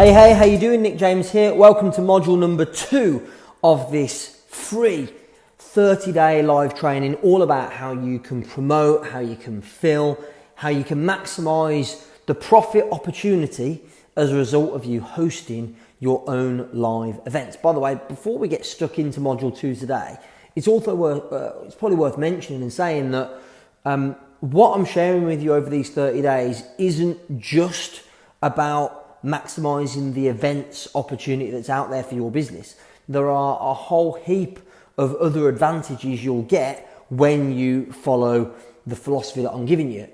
Hey, how you doing? Nick James here. Welcome to module number 2 of this free 30-day live training, all about how you can promote, how you can fill, how you can maximize the profit opportunity as a result of you hosting your own live events. By the way, before we get stuck into module 2 today, it's also it's probably worth mentioning and saying that what I'm sharing with you over these 30 days isn't just about maximizing the events opportunity that's out there for your business. There are a whole heap of other advantages you'll get when you follow the philosophy that I'm giving you.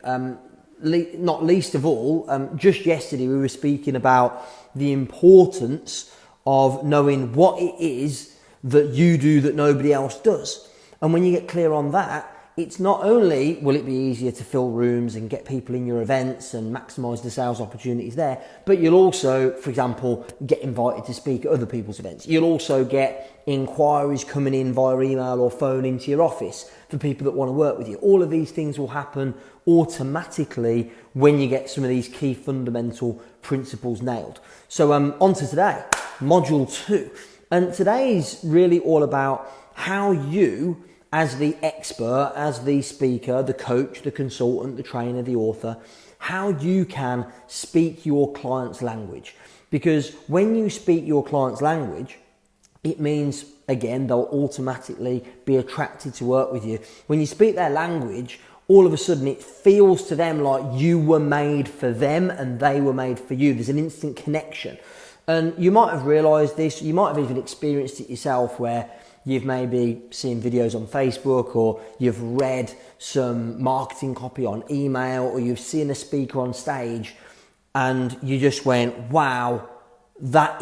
Not least of all, just yesterday we were speaking about the importance of knowing what it is that you do that nobody else does. And when you get clear on that, it's not only will it be easier to fill rooms and get people in your events and maximize the sales opportunities there, but you'll also, for example, get invited to speak at other people's events. You'll also get inquiries coming in via email or phone into your office for people that want to work with you. All of these things will happen automatically when you get some of these key fundamental principles nailed. So on to today, module 2. And today is really all about how you, as the expert, as the speaker, the coach, the consultant, the trainer, the author, how you can speak your client's language. Because when you speak your client's language, it means, again, they'll automatically be attracted to work with you. When you speak their language, all of a sudden it feels to them like you were made for them and they were made for you. There's an instant connection. And you might have realized this, you might have even experienced it yourself, where you've maybe seen videos on Facebook, or you've read some marketing copy on email, or you've seen a speaker on stage and you just went, wow, that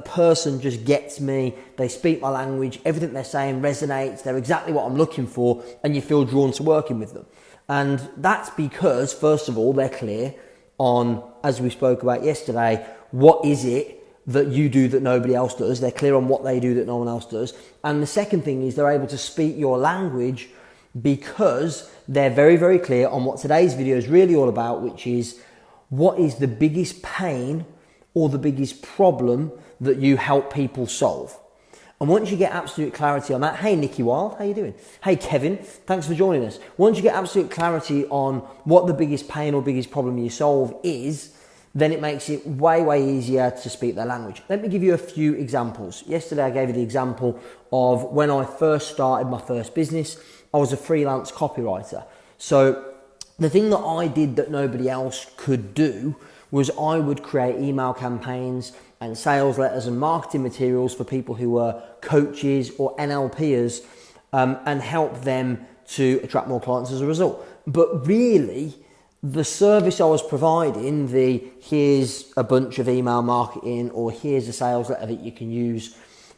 person just gets me. They speak my language. Everything they're saying resonates. They're exactly what I'm looking for. And you feel drawn to working with them. And that's because, first of all, they're clear on, as we spoke about yesterday, what is it that you do that nobody else does. They're clear on what they do that no one else does. And the second thing is they're able to speak your language because they're very, very clear on what today's video is really all about, which is what is the biggest pain or the biggest problem that you help people solve. And once you get absolute clarity on that, hey Nikki Wild, how you doing? Hey Kevin, thanks for joining us. Once you get absolute clarity on what the biggest pain or biggest problem you solve is, then it makes it way, way easier to speak their language. Let me give you a few examples. Yesterday I gave you the example of when I first started my first business. I was a freelance copywriter. So the thing that I did that nobody else could do was I would create email campaigns and sales letters and marketing materials for people who were coaches or NLPers and help them to attract more clients as a result. But really, the service I was providing, here's a bunch of email marketing or here's a sales letter that you can use,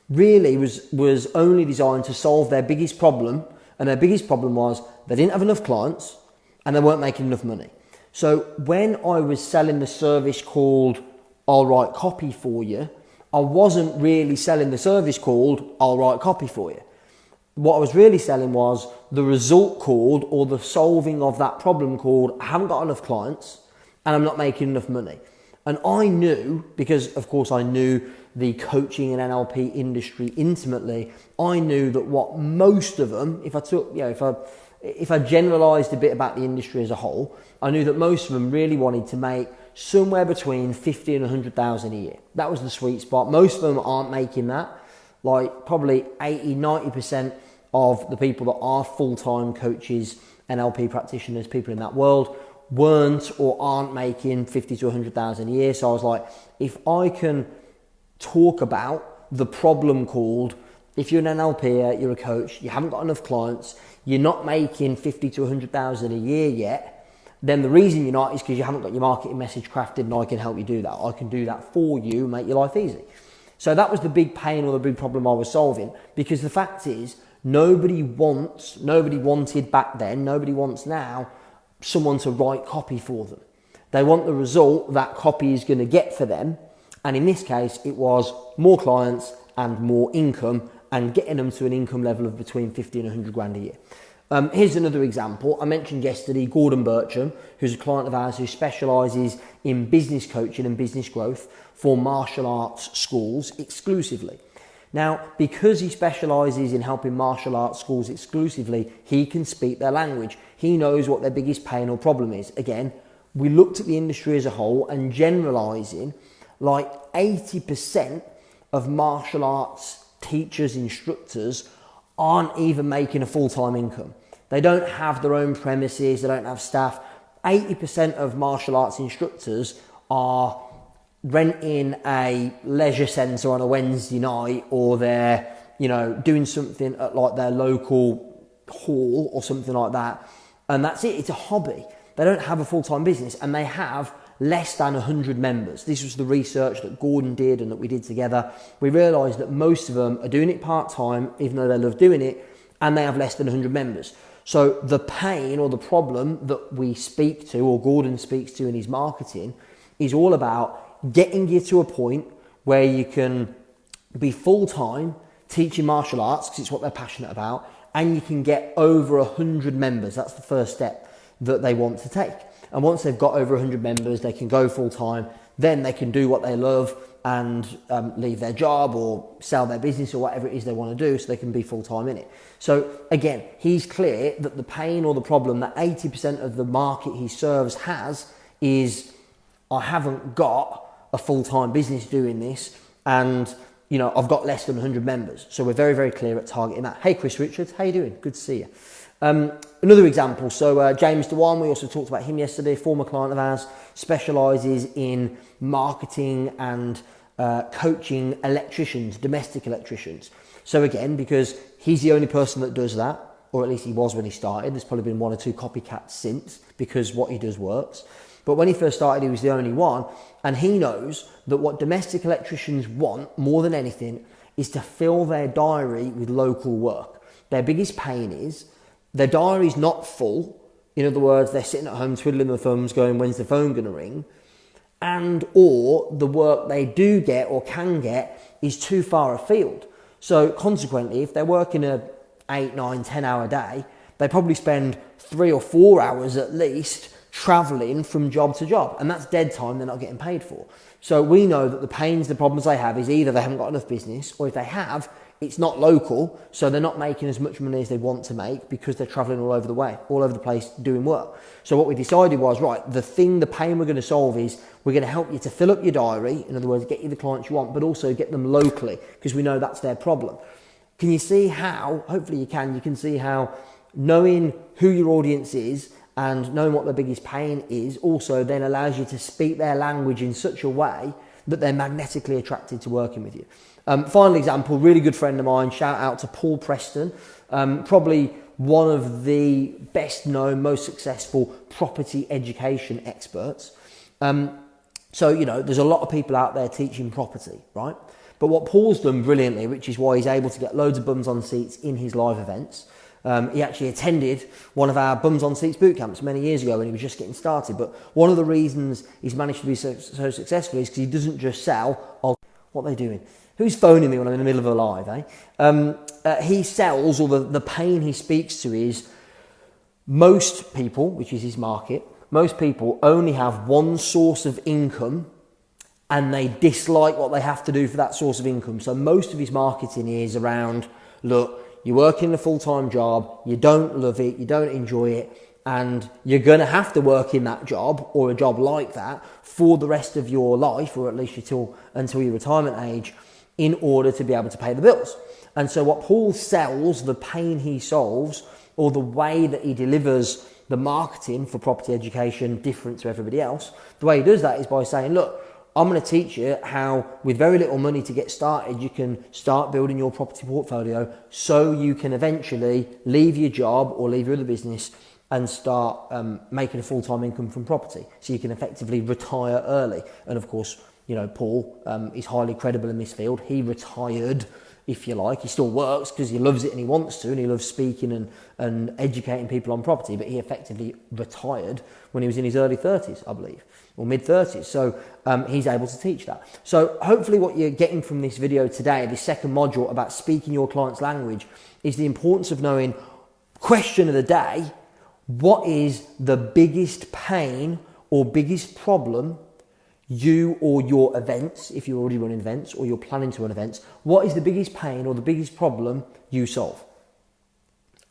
really was only designed to solve their biggest problem. And their biggest problem was they didn't have enough clients and they weren't making enough money. So when I was selling the service called I'll write copy for you, I wasn't really selling the service called I'll write copy for you. What I was really selling was the result called, or the solving of that problem called, I haven't got enough clients and I'm not making enough money. And I knew, because of course I knew the coaching and NLP industry intimately, I knew that what most of them, if I generalized a bit about the industry as a whole, I knew that most of them really wanted to make somewhere between 50 and 100,000 a year. That was the sweet spot. Most of them aren't making that. Like probably 80-90% of the people that are full-time coaches, NLP practitioners, people in that world, weren't or aren't making 50 to 100,000 a year. So I was like, if I can talk about the problem called, if you're an NLP, you're a coach, you haven't got enough clients, you're not making 50 to 100,000 a year yet, then the reason you're not is because you haven't got your marketing message crafted, and I can help you do that. I can do that for you and make your life easy. So that was the big pain or the big problem I was solving, because the fact is nobody wanted back then, nobody wants now someone to write copy for them. They want the result that copy is going to get for them. And in this case, it was more clients and more income and getting them to an income level of between 50 and 100 grand a year. Here's another example. I mentioned yesterday Gordon Bircham, who's a client of ours who specialises in business coaching and business growth for martial arts schools exclusively. Now, because he specialises in helping martial arts schools exclusively, he can speak their language. He knows what their biggest pain or problem is. Again, we looked at the industry as a whole and generalising, like 80% of martial arts teachers, instructors aren't even making a full-time income. They don't have their own premises, they don't have staff. 80% of martial arts instructors are renting a leisure centre on a Wednesday night, or they're, doing something at like their local hall or something like that. And that's it, it's a hobby. They don't have a full-time business, and they have less than 100 members. This was the research that Gordon did and that we did together. We realised that most of them are doing it part-time, even though they love doing it, and they have less than 100 members. So the pain or the problem that we speak to, or Gordon speaks to in his marketing, is all about getting you to a point where you can be full-time teaching martial arts, because it's what they're passionate about, and you can get over 100 members. That's the first step that they want to take. And once they've got over 100 members, they can go full-time. Then they can do what they love and leave their job or sell their business or whatever it is they want to do, so they can be full-time in it. So again, he's clear that the pain or the problem that 80% of the market he serves has is, I haven't got a full-time business doing this, and I've got less than 100 members. So we're very, very clear at targeting that. Hey, Chris Richards, how you doing? Good to see you. Another example, so James Dewan, we also talked about him yesterday, former client of ours, specialises in marketing and coaching electricians, domestic electricians. So again, because he's the only person that does that, or at least he was when he started, there's probably been one or two copycats since, because what he does works. But when he first started, he was the only one, and he knows that what domestic electricians want more than anything is to fill their diary with local work. Their biggest pain is their diary's not full. In other words, they're sitting at home twiddling their thumbs going, when's the phone going to ring? And or the work they do get or can get is too far afield. So consequently, if they're working a 8, 9, 10 hour day, they probably spend 3 or 4 hours at least travelling from job to job. And that's dead time they're not getting paid for. So we know that the pains, the problems they have is either they haven't got enough business, or if they have, it's not local, so they're not making as much money as they want to make because they're travelling all over the place doing work. So what we decided was, right, the pain we're going to solve is we're going to help you to fill up your diary, in other words, get you the clients you want, but also get them locally, because we know that's their problem. Can you see how, hopefully you can see how knowing who your audience is and knowing what their biggest pain is also then allows you to speak their language in such a way that they're magnetically attracted to working with you. Final example, really good friend of mine, shout out to Paul Preston, probably one of the best known, most successful property education experts. So, there's a lot of people out there teaching property, right? But what Paul's done brilliantly, which is why he's able to get loads of bums on seats in his live events, he actually attended one of our Bums on Seats boot camps many years ago when he was just getting started. But one of the reasons he's managed to be so successful is because he doesn't just sell. What are they doing? Who's phoning me when I'm in the middle of a live, eh? He sells, or the pain he speaks to is most people, which is his market, most people only have one source of income and they dislike what they have to do for that source of income. So most of his marketing is around, look, you're working a full-time job, you don't love it, you don't enjoy it, and you're going to have to work in that job or a job like that for the rest of your life, or at least until your retirement age, in order to be able to pay the bills. And so what Paul sells, the pain he solves, or the way that he delivers the marketing for property education different to everybody else, the way he does that is by saying, look, I'm going to teach you how, with very little money to get started, you can start building your property portfolio so you can eventually leave your job or leave your other business and start making a full-time income from property. So you can effectively retire early. And of course, Paul is highly credible in this field. He retired, if you like. He still works because he loves it and he wants to, and he loves speaking and educating people on property, but he effectively retired when he was in his early 30s, I believe, or mid-30s. So he's able to teach that. So hopefully what you're getting from this video today, this second module about speaking your client's language, is the importance of knowing question of the day, what is the biggest pain or biggest problem you or your events, if you're already running events or you're planning to run events, what is the biggest pain or the biggest problem you solve?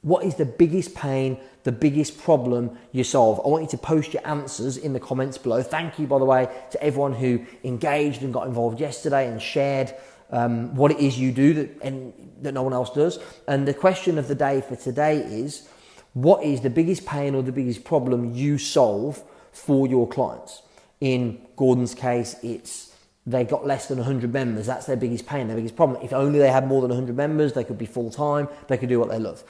What is the biggest pain, the biggest problem you solve? I want you to post your answers in the comments below. Thank you, by the way, to everyone who engaged and got involved yesterday and shared what it is you do that no one else does. And the question of the day for today is, what is the biggest pain or the biggest problem you solve for your clients? In Gordon's case, it's they got less than 100 members. That's their biggest pain, their biggest problem. If only they had more than 100 members, they could be full-time, they could do what they love.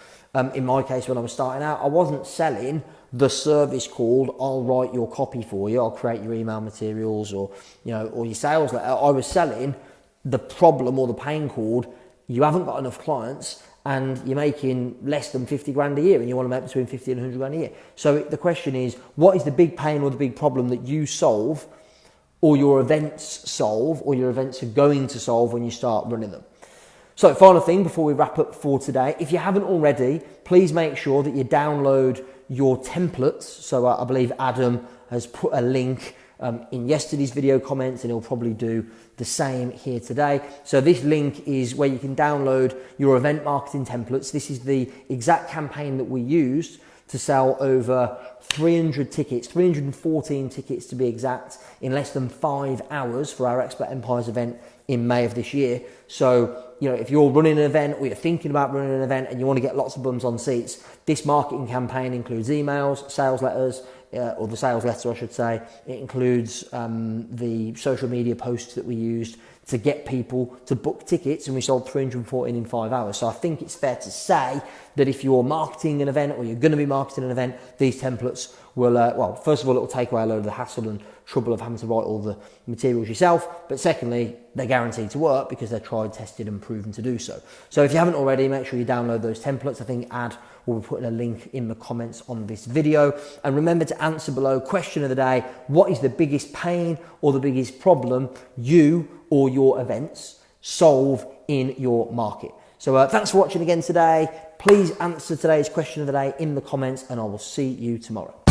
In my case, when I was starting out, I wasn't selling the service called, I'll write your copy for you, I'll create your email materials or your sales letter. I was selling the problem or the pain called, you haven't got enough clients and you're making less than 50 grand a year and you want to make between 50 and 100 grand a year. So the question is, what is the big pain or the big problem that you solve or your events solve or your events are going to solve when you start running them? So final thing before we wrap up for today, if you haven't already, please make sure that you download your templates. So I believe Adam has put a link in yesterday's video comments and he'll probably do the same here today. So this link is where you can download your event marketing templates. This is the exact campaign that we used to sell over 300 tickets, 314 tickets to be exact, in less than 5 hours for our Expert Empires event in May of this year. So, if you're running an event or you're thinking about running an event and you want to get lots of bums on seats, this marketing campaign includes emails, sales letters, or the sales letter, I should say. It includes the social media posts that we used to get people to book tickets, and we sold 314 in 5 hours. So I think it's fair to say that if you're marketing an event or you're going to be marketing an event, these templates will, first of all, it will take away a load of the hassle and trouble of having to write all the materials yourself. But secondly, they're guaranteed to work because they're tried, tested and proven to do so. So if you haven't already, make sure you download those templates. I think we'll be putting a link in the comments on this video. And remember to answer below, question of the day, what is the biggest pain or the biggest problem you or your events solve in your market? So thanks for watching again today. Please answer today's question of the day in the comments and I will see you tomorrow.